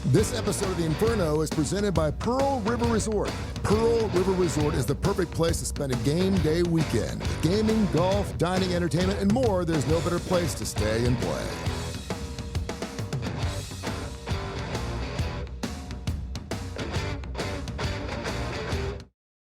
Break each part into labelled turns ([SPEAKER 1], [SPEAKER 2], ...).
[SPEAKER 1] This episode of the Inferno is presented by Pearl River Resort. Pearl River Resort is the perfect place to spend a game day weekend. With gaming, golf, dining, entertainment, and more, there's no better place to stay and play.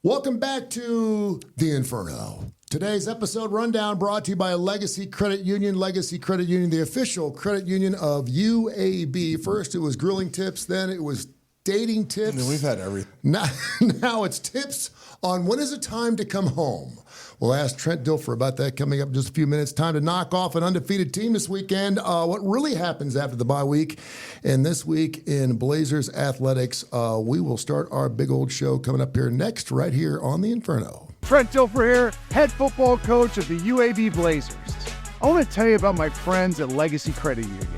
[SPEAKER 1] Welcome back to the Inferno. Today's episode rundown brought to you by Legacy Credit Union. Legacy Credit Union, the official credit union of UAB. First, it was grilling tips. Then it was dating tips.
[SPEAKER 2] And we've had everything.
[SPEAKER 1] Now it's tips on when is it time to come home. We'll ask Trent Dilfer about that coming up in just a few minutes. Time to knock off an undefeated team this weekend. What really happens after the bye week. And this week in Blazers athletics, we will start our big old show coming up here next, right here on the Inferno.
[SPEAKER 3] Trent Dilfer here, head football coach of the UAB Blazers. I want to tell you about my friends at Legacy Credit Union.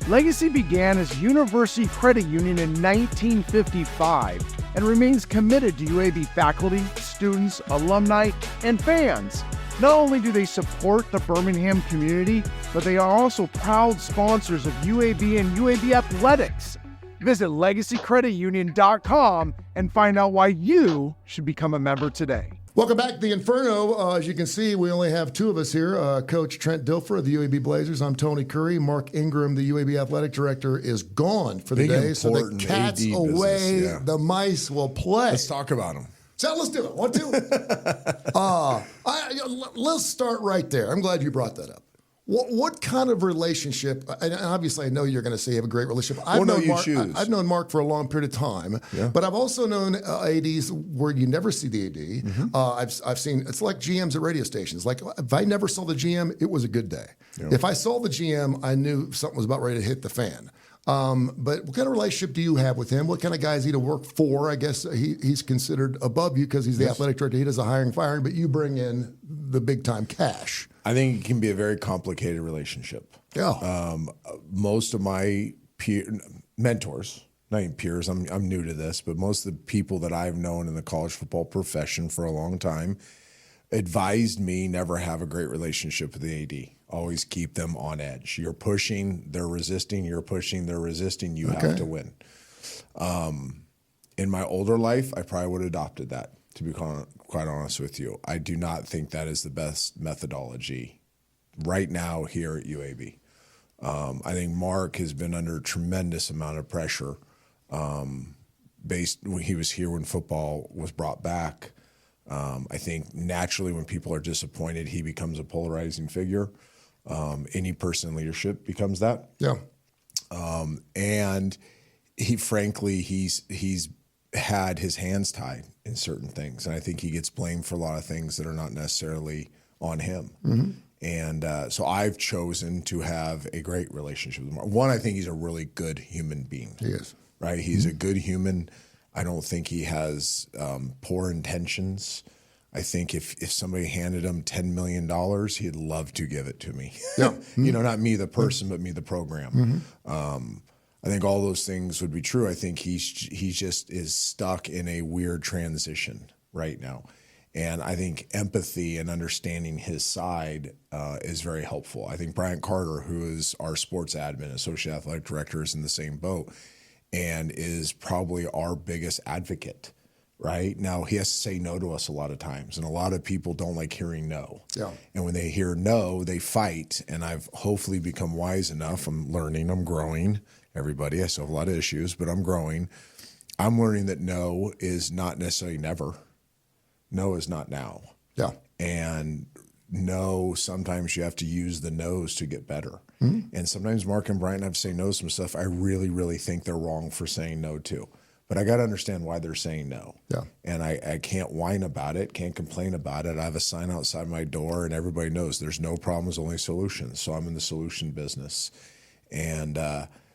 [SPEAKER 3] Legacy began as University Credit Union in 1955 and remains committed to UAB faculty, students, alumni, and fans. Not only do they support the Birmingham community, but they are also proud sponsors of UAB and UAB athletics. Visit legacycreditunion.com and find out why you should become a member today.
[SPEAKER 1] Welcome back to the Inferno. As you can see, we only have two of us here. Coach Trent Dilfer of the UAB Blazers. I'm Tony Kurre. Mark Ingram, the UAB Athletic Director, is gone for the day. So the cat's
[SPEAKER 2] AD
[SPEAKER 1] away.
[SPEAKER 2] Business, yeah.
[SPEAKER 1] The mice will play.
[SPEAKER 2] Let's talk about them.
[SPEAKER 1] So let's do it. Want to? Let's start right there. I'm glad you brought that up. What kind of relationship, and obviously I know you're going to say you have a great relationship. I've known Mark for a long period of time, but I've also known ADs where you never see the AD. Mm-hmm. I've seen, it's like GMs at radio stations. Like if I never saw the GM, it was a good day. Yeah. If I saw the GM, I knew something was about ready to hit the fan. But what kind of relationship do you have with him? What kind of guy is he to work for? I guess he's considered above you because he's the athletic director. He does the hiring, firing, but you bring in the big time cash.
[SPEAKER 2] I think it can be a very complicated relationship.
[SPEAKER 1] Yeah.
[SPEAKER 2] Most of my mentors, not even peers, I'm new to this, but most of the people that I've known in the college football profession for a long time advised me never have a great relationship with the AD. Always keep them on edge. You're pushing, they're resisting, you're pushing, they're resisting, you have to win. In my older life, I probably would have adopted that, to be quite honest with you. I do not think that is the best methodology right now here at UAB. I think Mark has been under a tremendous amount of pressure based when he was here when football was brought back. I think naturally when people are disappointed, he becomes a polarizing figure. Any person in leadership becomes that.
[SPEAKER 1] Yeah.
[SPEAKER 2] And he's had his hands tied in certain things. And I think he gets blamed for a lot of things that are not necessarily on him. Mm-hmm. And so I've chosen to have a great relationship with Mark. One, I think he's a really good human being.
[SPEAKER 1] He is.
[SPEAKER 2] Right? He's a good human. I don't think he has poor intentions. I think if somebody handed him $10 million, he'd love to give it to me. Yeah. Mm-hmm. Not me, the person, but me, the program. Mm-hmm. I think all those things would be true. I think he just is stuck in a weird transition right now. And I think empathy and understanding his side is very helpful. I think Bryant Carter, who is our sports admin, associate athletic director, is in the same boat and is probably our biggest advocate. Right now, he has to say no to us a lot of times, and a lot of people don't like hearing no. Yeah. And when they hear no, they fight. And I've hopefully become wise enough. I'm learning. I'm growing. Everybody, I still have a lot of issues, but I'm growing. I'm learning that no is not necessarily never. No is not now.
[SPEAKER 1] Yeah.
[SPEAKER 2] And no, sometimes you have to use the no's to get better. Mm-hmm. And sometimes Mark and Brian have to say no to some stuff I really, really think they're wrong for saying no to. But I got to understand why they're saying no. Yeah. And I can't whine about it, can't complain about it. I have a sign outside my door, and everybody knows there's no problems, only solutions. So I'm in the solution business. And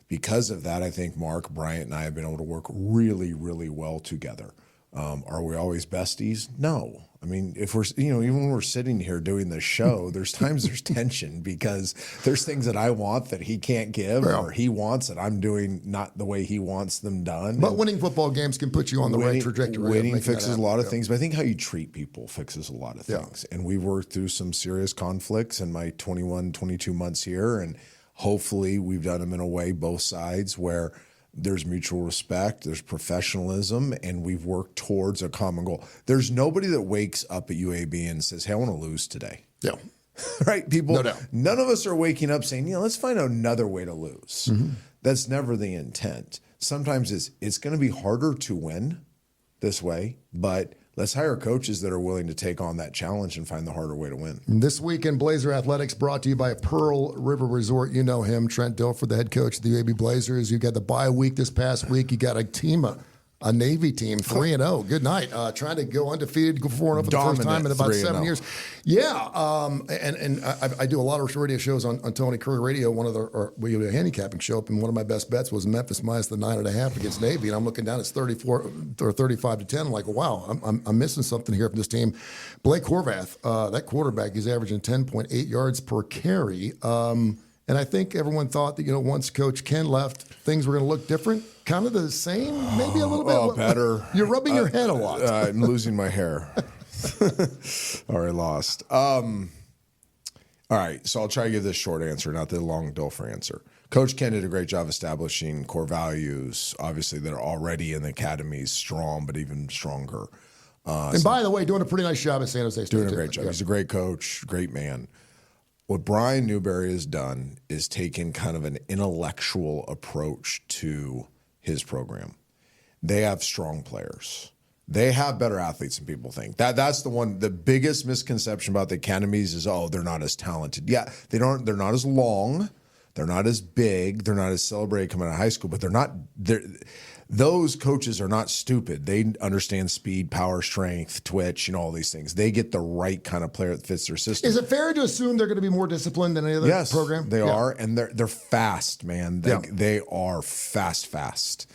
[SPEAKER 2] because of that, I think Mark, Bryant, and I have been able to work really, really well together. Are we always besties? No. I mean, if we're, even when we're sitting here doing this show, there's times there's tension because there's things that I want that he can't give, or he wants that I'm doing not the way he wants them done.
[SPEAKER 1] But winning football games can put you on the right trajectory.
[SPEAKER 2] Winning fixes a lot of things, but I think how you treat people fixes a lot of things. And we've worked through some serious conflicts in my 21, 22 months here, and hopefully we've done them in a way, both sides, where There's mutual respect, there's professionalism, and we've worked towards a common goal. There's nobody that wakes up at UAB and says, hey, I want to lose today.
[SPEAKER 1] Yeah.
[SPEAKER 2] Right? People,
[SPEAKER 1] no doubt.
[SPEAKER 2] None of us are waking up saying, let's find another way to lose. That's never the intent. Sometimes it's going to be harder to win this way, but let's hire coaches that are willing to take on that challenge and find the harder way to win.
[SPEAKER 1] This week in Blazer Athletics, brought to you by Pearl River Resort. You know him, Trent Dilfer, the head coach of the UAB Blazers. You got the bye week this past week. You got a Navy team, 3-0. Good night. Trying to go undefeated, go 4-0 for the first time in about 7 years. Yeah, and I do a lot of radio shows on Tony Kurre Radio. We do a handicapping show up, and one of my best bets was Memphis minus the 9.5 against Navy, and I'm looking down, it's 34 or 35 to 10. I'm like, wow, I'm missing something here from this team. Blake Horvath, that quarterback, is averaging 10.8 yards per carry. And I think everyone thought that, once Coach Ken left, things were going to look different. Kind of the same, maybe a little bit.
[SPEAKER 2] Oh, better.
[SPEAKER 1] You're rubbing your head a lot.
[SPEAKER 2] I'm losing my hair. Already lost. All right, so I'll try to give this short answer, not the long Dilfer answer. Coach Ken did a great job establishing core values, obviously, that are already in the academies, strong, but even stronger.
[SPEAKER 1] And by the way, doing a pretty nice job at San Jose State.
[SPEAKER 2] Doing a great job. Yeah. He's a great coach, great man. What Brian Newberry has done is taken kind of an intellectual approach to his program. They have strong players. They have better athletes than people think. That's the biggest misconception about the academies is, they're not as talented. Yeah, they're not as long, they're not as big, they're not as celebrated coming out of high school, but those coaches are not stupid. They understand speed, power, strength, twitch, all these things. They get the right kind of player that fits their system.
[SPEAKER 1] Is it fair to assume they're going to be more disciplined than any other program?
[SPEAKER 2] They are, and they're fast, man. They are fast,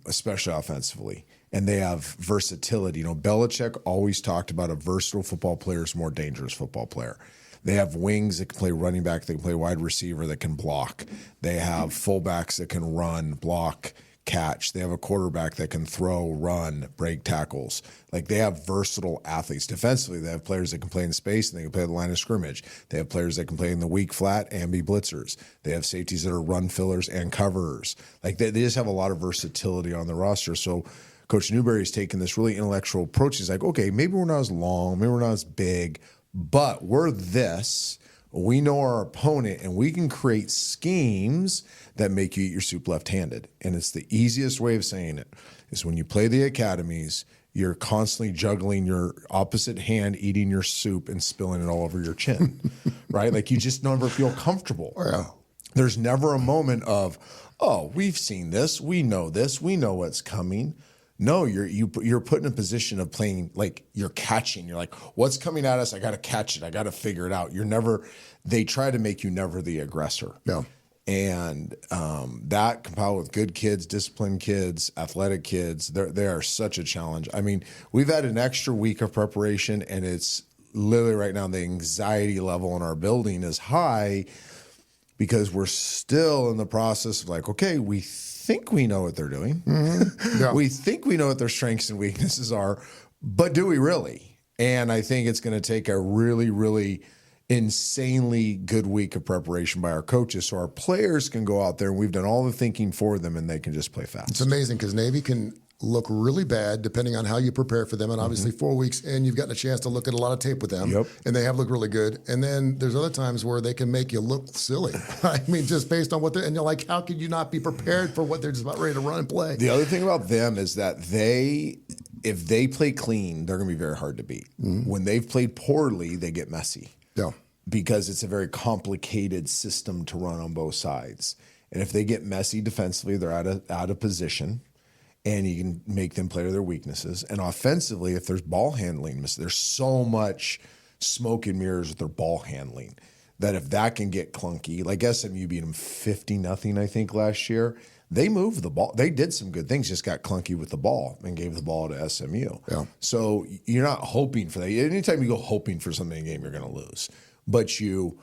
[SPEAKER 2] especially offensively. And they have versatility. Belichick always talked about a versatile football player is a more dangerous football player. They have wings that can play running back, they can play wide receiver, that can block. They have fullbacks that can run, block, catch. They have a quarterback that can throw, run, break tackles. Like, they have versatile athletes. Defensively, they have players that can play in space and they can play at the line of scrimmage. They have players that can play in the weak flat and be blitzers. They have safeties that are run fillers and coverers. Like, they just have a lot of versatility on the roster. So Coach Newberry's taken this really intellectual approach. He's like, okay, maybe we're not as long, maybe we're not as big, but we're this. We know our opponent, and we can create schemes that make you eat your soup left-handed. And it's the easiest way of saying it is when you play the academies, you're constantly juggling your opposite hand, eating your soup and spilling it all over your chin, right? Like, you just never feel comfortable.
[SPEAKER 1] Yeah.
[SPEAKER 2] There's never a moment of, we've seen this, we know what's coming. No, you're put in a position of playing, like, you're catching. You're like, what's coming at us? I got to catch it. I got to figure it out. They try to make you never the aggressor.
[SPEAKER 1] Yeah.
[SPEAKER 2] And that compiled with good kids, disciplined kids, athletic kids, they are such a challenge. I mean, we've had an extra week of preparation, and it's literally right now the anxiety level in our building is high because we're still in the process of like, okay, we think we know what they're doing. Mm-hmm. Yeah. We think we know what their strengths and weaknesses are, but do we really? And I think it's going to take a really, really insanely good week of preparation by our coaches so our players can go out there and we've done all the thinking for them and they can just play fast.
[SPEAKER 1] It's amazing because Navy can look really bad depending on how you prepare for them. And obviously 4 weeks in, you've gotten a chance to look at a lot of tape with them.
[SPEAKER 2] Yep.
[SPEAKER 1] And they have looked really good. And then there's other times where they can make you look silly. I mean, just based on what they're, and you're like, how could you not be prepared for what they're just about ready to run and play?
[SPEAKER 2] The other thing about them is that if they play clean, they're going to be very hard to beat. Mm-hmm. When they've played poorly, they get messy.
[SPEAKER 1] Yeah.
[SPEAKER 2] Because it's a very complicated system to run on both sides. And if they get messy defensively, they're out of position. And you can make them play to their weaknesses. And offensively, if there's ball handling, there's so much smoke and mirrors with their ball handling that if that can get clunky, like SMU beat them 50-0, I think, last year. They moved the ball. They did some good things, just got clunky with the ball and gave the ball to SMU.
[SPEAKER 1] Yeah.
[SPEAKER 2] So you're not hoping for that. Anytime you go hoping for something in a game, you're going to lose. But you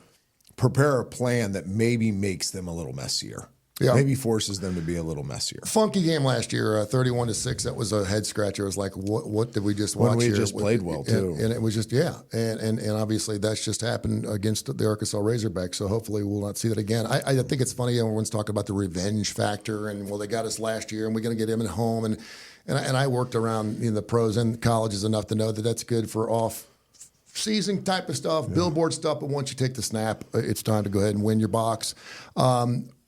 [SPEAKER 2] prepare a plan that maybe makes them a little messier.
[SPEAKER 1] Yeah.
[SPEAKER 2] Maybe forces them to be a little messier.
[SPEAKER 1] Funky game last year, 31-6. That was a head scratcher. It was like, what did we just watch
[SPEAKER 2] when we
[SPEAKER 1] here?
[SPEAKER 2] just played well too,
[SPEAKER 1] and it was just and obviously that's just happened against the Arkansas Razorbacks. So hopefully we'll not see that again. I think it's funny. Everyone's talking about the revenge factor, and well, they got us last year, and we're going to get him at home. And I worked around the pros and colleges enough to know that that's good for off-season type of stuff, billboard stuff. But once you take the snap, it's time to go ahead and win your box.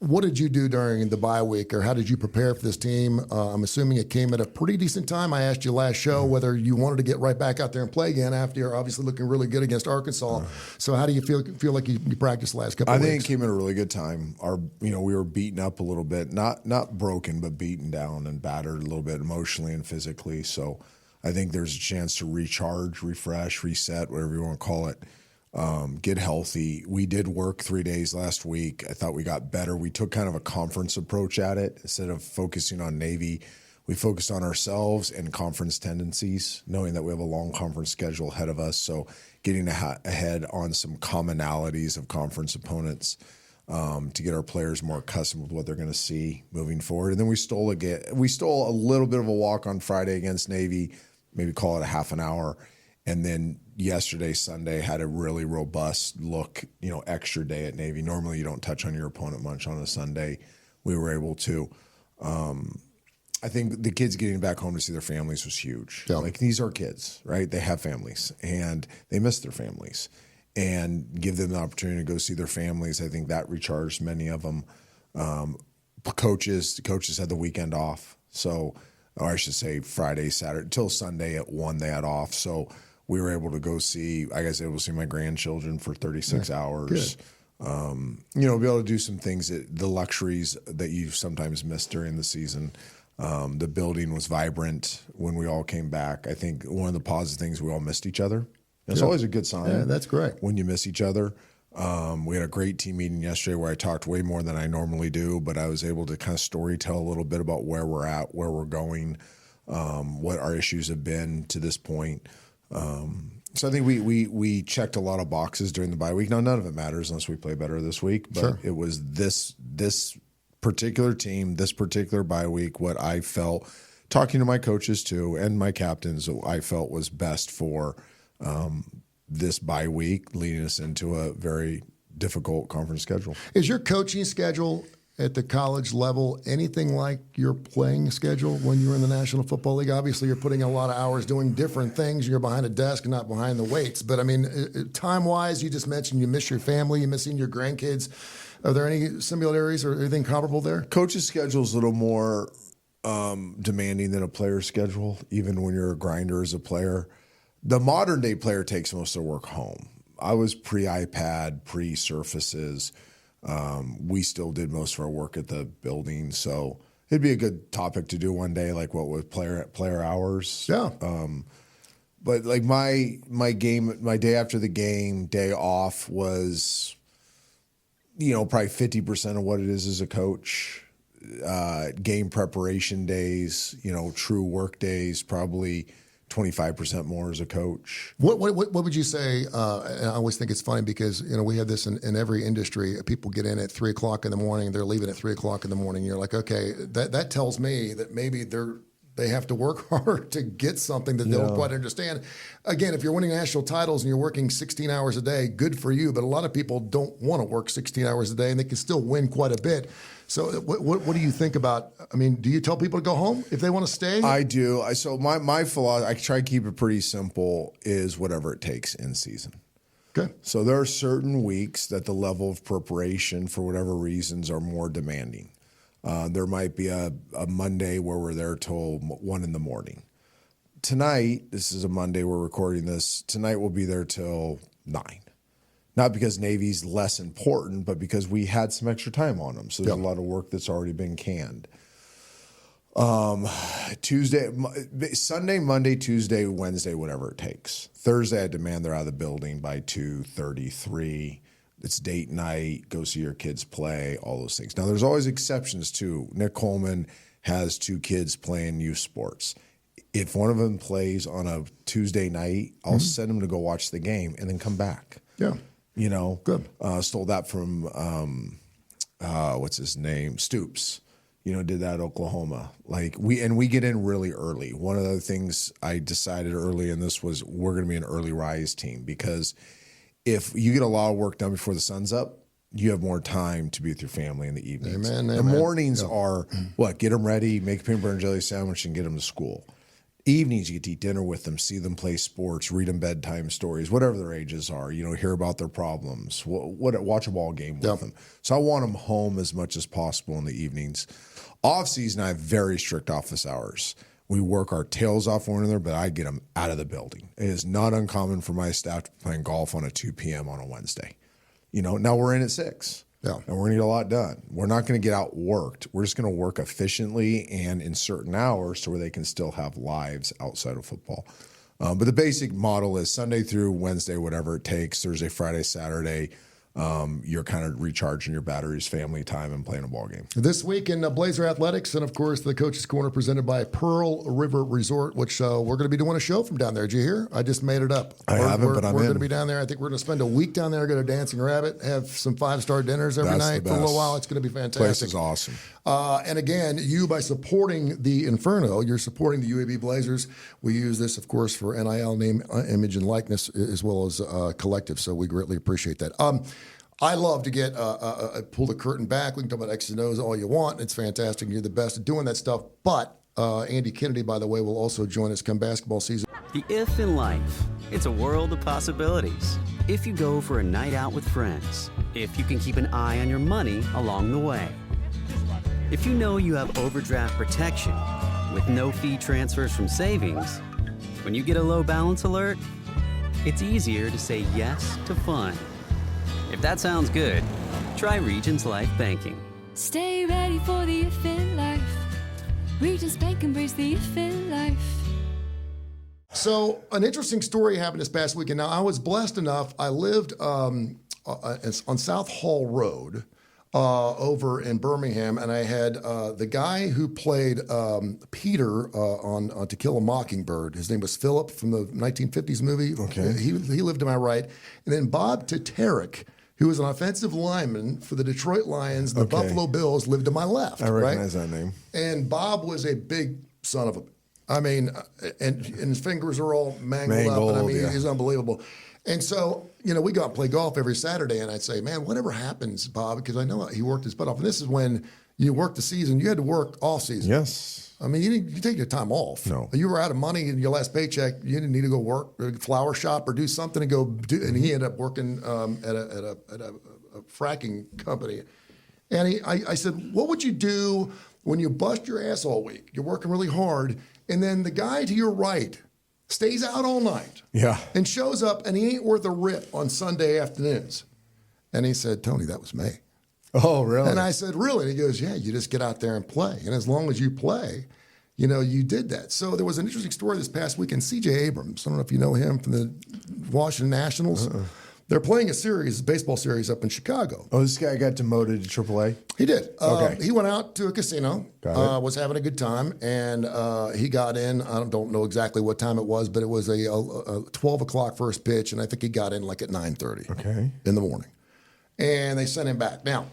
[SPEAKER 1] What did you do during the bye week, or how did you prepare for this team? I'm assuming it came at a pretty decent time. I asked you last show whether you wanted to get right back out there and play again after you're obviously looking really good against Arkansas. So how do you feel like you practiced the last couple of weeks?
[SPEAKER 2] I think it came at a really good time. We were beaten up a little bit, not broken, but beaten down and battered a little bit emotionally and physically. So I think there's a chance to recharge, refresh, reset, whatever you want to call it. Get healthy. We did work 3 days last week. I thought we got better. We took kind of a conference approach at it. Instead of focusing on Navy, we focused on ourselves and conference tendencies, knowing that we have a long conference schedule ahead of us. So getting ahead on some commonalities of conference opponents to get our players more accustomed with what they're going to see moving forward. And then we stole a little bit of a walk on Friday against Navy, maybe call it a half an hour. And then yesterday, Sunday, had a really robust look, extra day at Navy. Normally you don't touch on your opponent much on a Sunday. We were able to. I think the kids getting back home to see their families was huge. Yeah. Like, these are kids, right? They have families, and they miss their families. And give them the opportunity to go see their families. I think that recharged many of them. Coaches had the weekend off. So, or I should say Friday, Saturday, till Sunday at 1 they had off. So we were able to go see, I guess, able to see my grandchildren for 36 hours. Be able to do some things, the luxuries that you sometimes miss during the season. The building was vibrant when we all came back. I think one of the positive things, we all missed each other. It's always a good sign.
[SPEAKER 1] Yeah, that's great.
[SPEAKER 2] When you miss each other. We had a great team meeting yesterday where I talked way more than I normally do, but I was able to kind of story tell a little bit about where we're at, where we're going, what our issues have been to this point. So I think we checked a lot of boxes during the bye week. Now, none of it matters unless we play better this week, but It was this particular team, this particular bye week, what I felt, talking to my coaches too and my captains, I felt was best for this bye week, leading us into a very difficult conference schedule.
[SPEAKER 1] Is your coaching schedule at the college level anything like your playing schedule when you were in the National Football League? Obviously, you're putting a lot of hours doing different things. You're behind a desk, not behind the weights. But, I mean, time-wise, you just mentioned you miss your family, you missing your grandkids. Are there any similarities or anything comparable there?
[SPEAKER 2] Coach's schedule is a little more demanding than a player's schedule, even when you're a grinder as a player. The modern-day player takes most of their work home. I was pre-iPad, pre-surfaces. We still did most of our work at the building, so it'd be a good topic to do one day, like what with player hours.
[SPEAKER 1] Yeah.
[SPEAKER 2] But like my day after the game, day off was, probably 50% of what it is as a coach. Game preparation days, true work days, probably 25% more as a coach.
[SPEAKER 1] What would you say? And I always think it's funny because we have this in every industry. People get in at 3 o'clock in the morning. They're leaving at 3 o'clock in the morning. You're like, okay, that tells me that maybe they have to work hard to get something that they don't quite understand. Again, if you're winning national titles and you're working 16 hours a day, good for you. But a lot of people don't want to work 16 hours a day, and they can still win quite a bit. So what do you think about, do you tell people to go home if they want to stay?
[SPEAKER 2] I do. So my philosophy, I try to keep it pretty simple, is whatever it takes in season.
[SPEAKER 1] Okay.
[SPEAKER 2] So there are certain weeks that the level of preparation, for whatever reasons, are more demanding. There might be a Monday where we're there till 1 in the morning. Tonight, this is a Monday, we're recording this. Tonight we'll be there till 9. Not because Navy's less important, but because we had some extra time on them. So there's a lot of work that's already been canned. Sunday, Monday, Tuesday, Wednesday, whatever it takes. Thursday, I demand they're out of the building by 2:33. It's date night, go see your kids play, all those things. Now, there's always exceptions, too. Nick Coleman has 2 kids playing youth sports. If one of them plays on a Tuesday night, I'll send them to go watch the game and then come back.
[SPEAKER 1] Yeah.
[SPEAKER 2] Good.
[SPEAKER 1] Stole
[SPEAKER 2] that from what's his name? Stoops, did that at Oklahoma. Like we get in really early. One of the things I decided early in this was we're going to be an early rise team, because if you get a lot of work done before the sun's up, you have more time to be with your family in the evenings.
[SPEAKER 1] Amen,
[SPEAKER 2] the mornings are get them ready, make a peanut butter and jelly sandwich, and get them to school. Evenings, you get to eat dinner with them, see them play sports, read them bedtime stories, whatever their ages are, hear about their problems, watch a ball game with them. So I want them home as much as possible in the evenings. Off season, I have very strict office hours. We work our tails off one another, but I get them out of the building. It is not uncommon for my staff to be playing golf on a 2 p.m. on a Wednesday. Now we're in at 6. Yeah. And we're going to get a lot done. We're not going to get outworked. We're just going to work efficiently and in certain hours to where they can still have lives outside of football. But the basic model is Sunday through Wednesday, whatever it takes, Thursday, Friday, Saturday, you're kind of recharging your batteries, family time, and playing a ball game.
[SPEAKER 1] This week in Blazer Athletics, and of course the Coach's Corner presented by Pearl River Resort, which we're going to be doing a show from down there. Did you hear? I just made it up.
[SPEAKER 2] But I'm in.
[SPEAKER 1] We're going to be down there. I think we're going to spend a week down there, go to Dancing Rabbit, have some 5-star dinners every night for a little while. It's going to be fantastic.
[SPEAKER 2] Place is awesome.
[SPEAKER 1] And again, you, by supporting the Inferno, you're supporting the UAB Blazers. We use this, of course, for NIL, name, image, and likeness, as well as collective. So we greatly appreciate that. I love to get pull the curtain back. We can talk about X's and O's all you want. It's fantastic. You're the best at doing that stuff. But Andy Kennedy, by the way, will also join us come basketball season.
[SPEAKER 4] The if in life, it's a world of possibilities. If you go for a night out with friends, if you can keep an eye on your money along the way, if you know you have overdraft protection with no fee transfers from savings, when you get a low balance alert, it's easier to say yes to fun. If that sounds good, try Regions Life Banking.
[SPEAKER 5] Stay ready for the if in life. Regions Bank embrace the if in life.
[SPEAKER 1] So an interesting story happened this past weekend. Now, I was blessed enough. I lived on South Hall Road over in Birmingham, and I had the guy who played Peter on To Kill a Mockingbird. His name was Philip from the 1950s movie.
[SPEAKER 2] Okay. He
[SPEAKER 1] lived to my right. And then Bob Teterick, who was an offensive lineman for the Detroit Lions, the Buffalo Bills, lived to my left.
[SPEAKER 2] I recognize that name.
[SPEAKER 1] And Bob was a big son of a... I mean, and his fingers are all mangled up. And I mean, he's unbelievable. And so, we go out and play golf every Saturday, and I'd say, man, whatever happens, Bob, because I know he worked his butt off. And this is when you worked the season. You had to work all season.
[SPEAKER 2] Yes.
[SPEAKER 1] I mean, you take your time off.
[SPEAKER 2] No.
[SPEAKER 1] You were out of money in your last paycheck. You didn't need to go work at a flower shop or do something to go do. And he ended up working at a fracking company. And I said, what would you do when you bust your ass all week? You're working really hard. And then the guy to your right stays out all night.
[SPEAKER 2] Yeah.
[SPEAKER 1] And shows up, and he ain't worth a rip on Sunday afternoons. And he said, Tony, that was me.
[SPEAKER 2] Oh, really?
[SPEAKER 1] And I said, really? And he goes, yeah, you just get out there and play. And as long as you play, you did that. So there was an interesting story this past weekend. C.J. Abrams, I don't know if you know him from the Washington Nationals. They're playing a baseball series up in Chicago.
[SPEAKER 2] Oh, this guy got demoted to AAA?
[SPEAKER 1] He did.
[SPEAKER 2] Okay.
[SPEAKER 1] He went out to a casino, was having a good time, and he got in. I don't know exactly what time it was, but it was a 12 o'clock first pitch, and I think he got in like at 9:30 in the morning. And they sent him back. Now,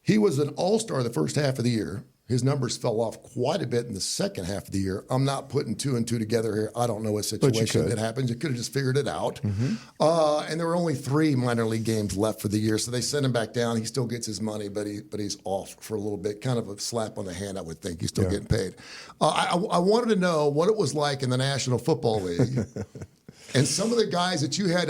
[SPEAKER 1] he was an all-star the first half of the year. His numbers fell off quite a bit in the second half of the year. I'm not putting 2 and 2 together here. I don't know a situation that happens. You could have just figured it out. And there were only 3 minor league games left for the year, so they sent him back down. He still gets his money, but he's off for a little bit. Kind of a slap on the hand, I would think. He's still getting paid. I wanted to know what it was like in the National Football League. And some of the guys that you had,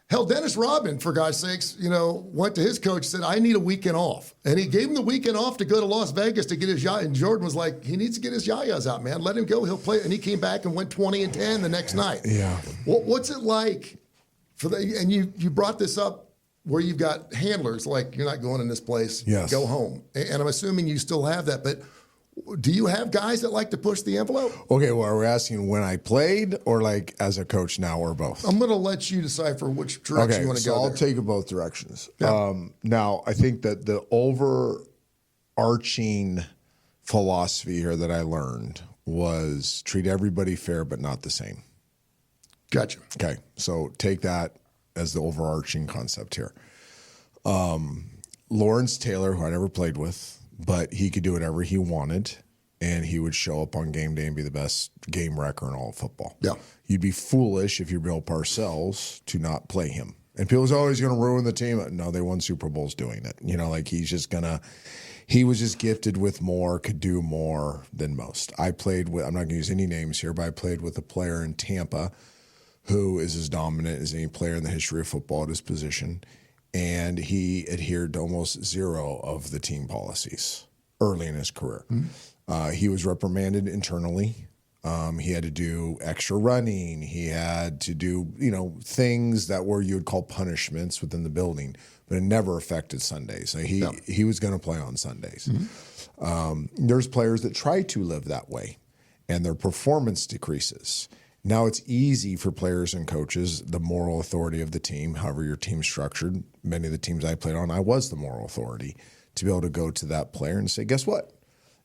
[SPEAKER 1] hell, Dennis Rodman, for God's sakes, went to his coach, said, I need a weekend off. And he gave him the weekend off to go to Las Vegas to get his yaya. And Jordan was like, he needs to get his yayas out, man. Let him go. He'll play. And he came back and went 20-10 the next night.
[SPEAKER 2] Yeah.
[SPEAKER 1] What's it like for and you brought this up where you've got handlers, like, you're not going in this place, go home. And I'm assuming you still have that, but do you have guys that like to push the envelope?
[SPEAKER 2] Okay, well, are we asking when I played or like as a coach now or both?
[SPEAKER 1] I'm going to let you decipher which direction you want to go.
[SPEAKER 2] So I'll take it both directions. Yeah. Now, I think that the overarching philosophy here that I learned was treat everybody fair but not the same.
[SPEAKER 1] Gotcha.
[SPEAKER 2] Okay, so take that as the overarching concept here. Lawrence Taylor, who I never played with, but he could do whatever he wanted, and he would show up on game day and be the best game wrecker in all of football.
[SPEAKER 1] Yeah.
[SPEAKER 2] You'd be foolish if you're Bill Parcells to not play him. And people say, oh, he's going to ruin the team. No, they won Super Bowls doing it. Like he was just gifted with more, could do more than most. I played with, I'm not going to use any names here, but I played with a player in Tampa who is as dominant as any player in the history of football at his position. And he adhered to almost zero of the team policies early in his career. Mm-hmm. He was reprimanded internally. He had to do extra running. He had to do, things that were you would call punishments within the building, but it never affected Sundays. So he was going to play on Sundays. Mm-hmm. There's players that try to live that way, and their performance decreases. Now it's easy for players and coaches, the moral authority of the team, however your team's structured. Many of the teams I played on, I was the moral authority, to be able to go to that player and say, guess what?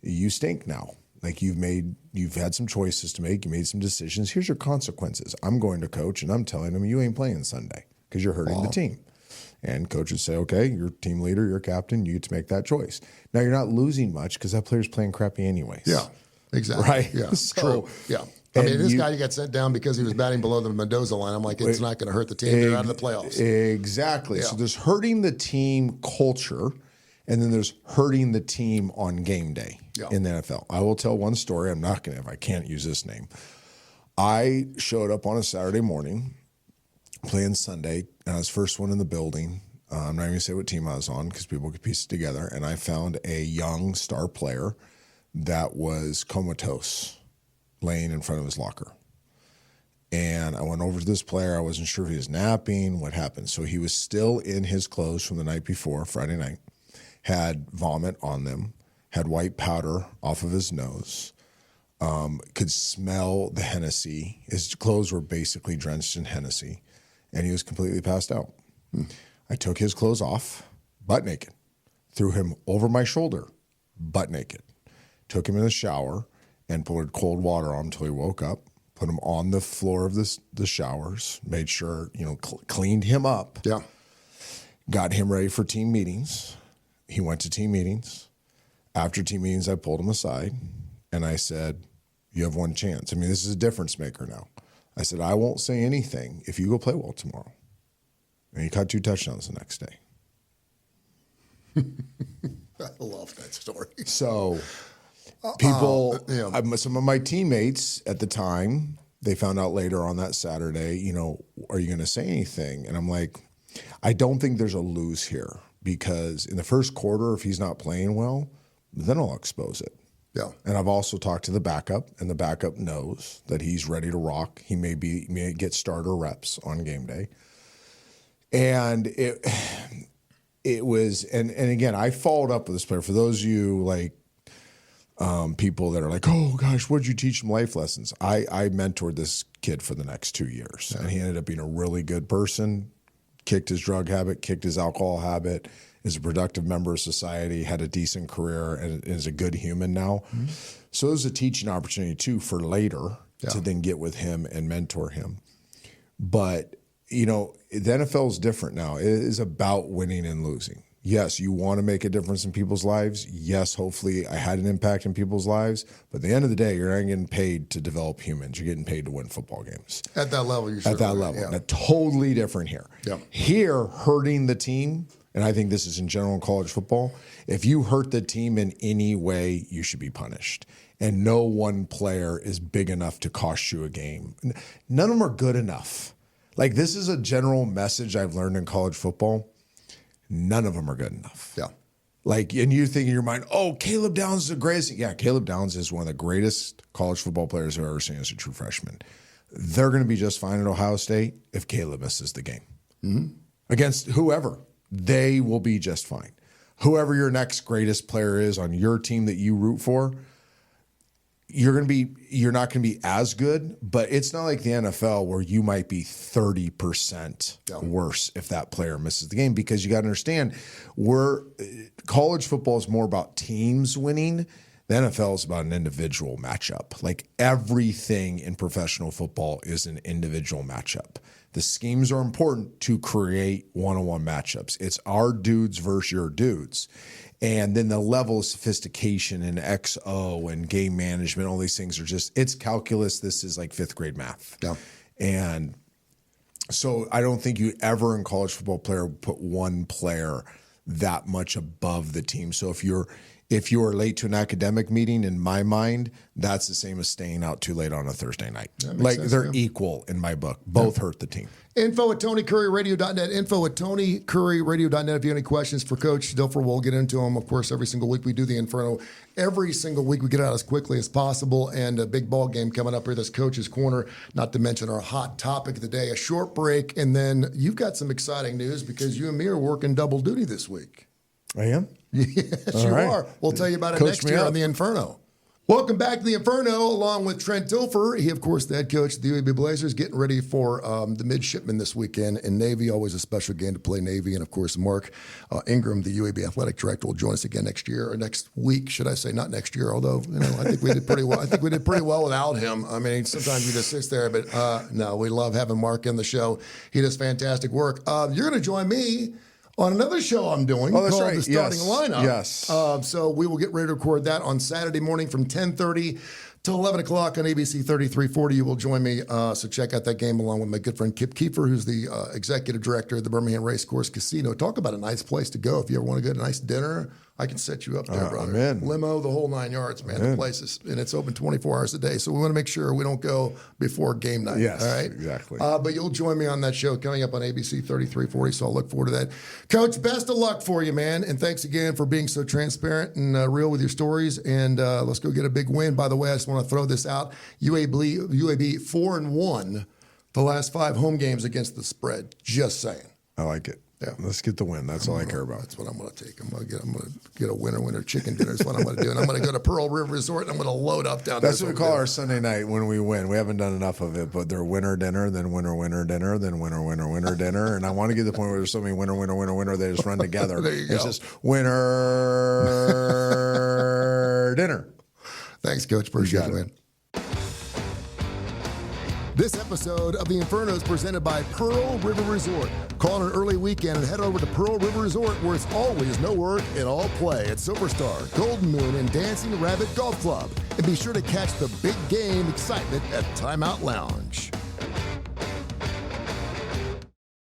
[SPEAKER 2] You stink now. Like you've had some choices to make. You made some decisions. Here's your consequences. I'm going to coach, and I'm telling them you ain't playing Sunday because you're hurting the team. And coaches say, okay, you're team leader, you're captain, you get to make that choice. Now you're not losing much because that player's playing crappy anyways.
[SPEAKER 1] Yeah, exactly.
[SPEAKER 2] Right?
[SPEAKER 1] Yeah,
[SPEAKER 2] So,
[SPEAKER 1] true. Yeah. I mean, this guy got sent down because he was batting below the Mendoza line. I'm like, it's not going to hurt the team. They're out of the playoffs.
[SPEAKER 2] Exactly. Yeah. So there's hurting the team culture, and then there's hurting the team on game day in the NFL. I will tell one story. I'm not going to, if I can't use this name. I showed up on a Saturday morning playing Sunday, and I was first one in the building. I'm not even going to say what team I was on because people could piece it together. And I found a young star player that was comatose, laying in front of his locker. And I went over to this player. I wasn't sure if he was napping, what happened. So he was still in his clothes from the night before, Friday night, had vomit on them, had white powder off of his nose, could smell the Hennessy. His clothes were basically drenched in Hennessy, and he was completely passed out. I took his clothes off, butt naked, threw him over my shoulder, butt naked, took him in the shower, and poured cold water on him until he woke up, put him on the floor of the showers, made sure, cleaned him up, got him ready for team meetings. He went to team meetings. After team meetings, I pulled him aside, and I said, you have one chance. I mean, this is a difference maker now. I said, I won't say anything if you go play well tomorrow. And he caught 2 touchdowns the next day.
[SPEAKER 1] I love that story.
[SPEAKER 2] So people, some of my teammates at the time, they found out later on that Saturday, are you going to say anything? And I'm like, I don't think there's a lose here because in the first quarter, if he's not playing well, then I'll expose it.
[SPEAKER 1] Yeah. And
[SPEAKER 2] I've also talked to the backup, and the backup knows that he's ready to rock. He may get starter reps on game day. And it was, and again, I followed up with this player. For those of you people that are like, oh gosh, what did you teach him life lessons? I mentored this kid for the next 2 years, and he ended up being a really good person, kicked his drug habit, kicked his alcohol habit, is a productive member of society, had a decent career, and is a good human now. Mm-hmm. So it was a teaching opportunity too for later to then get with him and mentor him. But the NFL is different now. It is about winning and losing. Yes, you want to make a difference in people's lives. Yes, hopefully I had an impact in people's lives. But at the end of the day, you're not getting paid to develop humans. You're getting paid to win football games.
[SPEAKER 1] At that level, you should.
[SPEAKER 2] At that level.
[SPEAKER 1] Yeah.
[SPEAKER 2] Now, totally different here.
[SPEAKER 1] Yeah.
[SPEAKER 2] Here, hurting the team, and I think this is in general in college football, if you hurt the team in any way, you should be punished. And no one player is big enough to cost you a game. None of them are good enough. Like, this is a general message I've learned in college football. None of them are good enough.
[SPEAKER 1] Yeah.
[SPEAKER 2] And you think in your mind, oh, Caleb Downs is the greatest. Yeah, Caleb Downs is one of the greatest college football players I've ever seen as a true freshman. They're going to be just fine at Ohio State if Caleb misses the game. Mm-hmm. Against whoever, they will be just fine. Whoever your next greatest player is on your team that you root for, you're not going to be as good, but it's not like the NFL where you might be 30% worse if that player misses the game, because you got to understand college football is more about teams winning The NFL is about an individual matchup. Like everything in professional football is an individual matchup. The schemes are important to create one-on-one matchups. It's our dudes versus your dudes. And then the level of sophistication and XO and game management, all these things are just, it's calculus. This is like 5th grade math. Yeah. And so I don't think you ever in college football player put one player that much above the team. So if you're late to an academic meeting, in my mind, that's the same as staying out too late on a Thursday night. Like sense, they're equal in my book. Both hurt the team.
[SPEAKER 1] Info at TonyCurryRadio.net. Info at TonyCurryRadio.net. If you have any questions for Coach Dilfer, we'll get into them. Of course, every single week we do the Inferno. Every single week we get out as quickly as possible. And a big ball game coming up here, this Coach's Corner, not to mention our hot topic of the day, a short break. And then you've got some exciting news because you and me are working double duty this week.
[SPEAKER 2] I am?
[SPEAKER 1] Yes, you are. We'll tell you about it next year on the Inferno. Welcome back to the Inferno, along with Trent Dilfer. He, of course, the head coach of the UAB Blazers, getting ready for the Midshipman this weekend. And Navy, always a special game to play Navy. And, of course, Mark Ingram, the UAB athletic director, will join us again next year, or next week, should I say, not next year, although, I think we did pretty well. I think we did pretty well without him. I mean, sometimes he just sits there, but no, we love having Mark in the show. He does fantastic work. You're going to join me on another show I'm doing called The Starting Lineup.
[SPEAKER 2] Yes.
[SPEAKER 1] So we will get ready to record that on Saturday morning from 10:30 till 11 o'clock on ABC 3340. You will join me. So check out that game along with my good friend Kip Kiefer, who's the executive director of the Birmingham Racecourse Casino. Talk about a nice place to go. If you ever want to go to a nice dinner, I can set you up there, brother.
[SPEAKER 2] I'm in.
[SPEAKER 1] Limo, the whole 9 yards, man. The place is, and it's open 24 hours a day. So we want to make sure we don't go before game night.
[SPEAKER 2] Yes,
[SPEAKER 1] all right?
[SPEAKER 2] exactly.
[SPEAKER 1] But you'll join me on that show coming up on ABC 3340. So I'll look forward to that. Coach, best of luck for you, man. And thanks again for being so transparent and real with your stories. And let's go get a big win. By the way, I just want to throw this out. UAB 4-1 the last 5 home games against the spread. Just saying.
[SPEAKER 2] I like it. Yeah, let's get the win. That's all I care about.
[SPEAKER 1] That's what I'm going to take. I'm going to get a winner chicken dinner. Is what I'm going to do. And I'm going to go to Pearl River Resort and I'm going to load up down there.
[SPEAKER 2] That's what we call our Sunday night when we win. We haven't done enough of it, but they're winner dinner, then winner dinner, then winner dinner. And I want to get to the point where there's so many winner. They just run together.
[SPEAKER 1] There you go.
[SPEAKER 2] It's just winner dinner.
[SPEAKER 1] Thanks, Coach. Appreciate it, man. This episode of The Inferno is presented by Pearl River Resort. Call on an early weekend and head over to Pearl River Resort, where it's always no work and all play at Silverstar, Golden Moon, and Dancing Rabbit Golf Club. And be sure to catch the big game excitement at Timeout Lounge.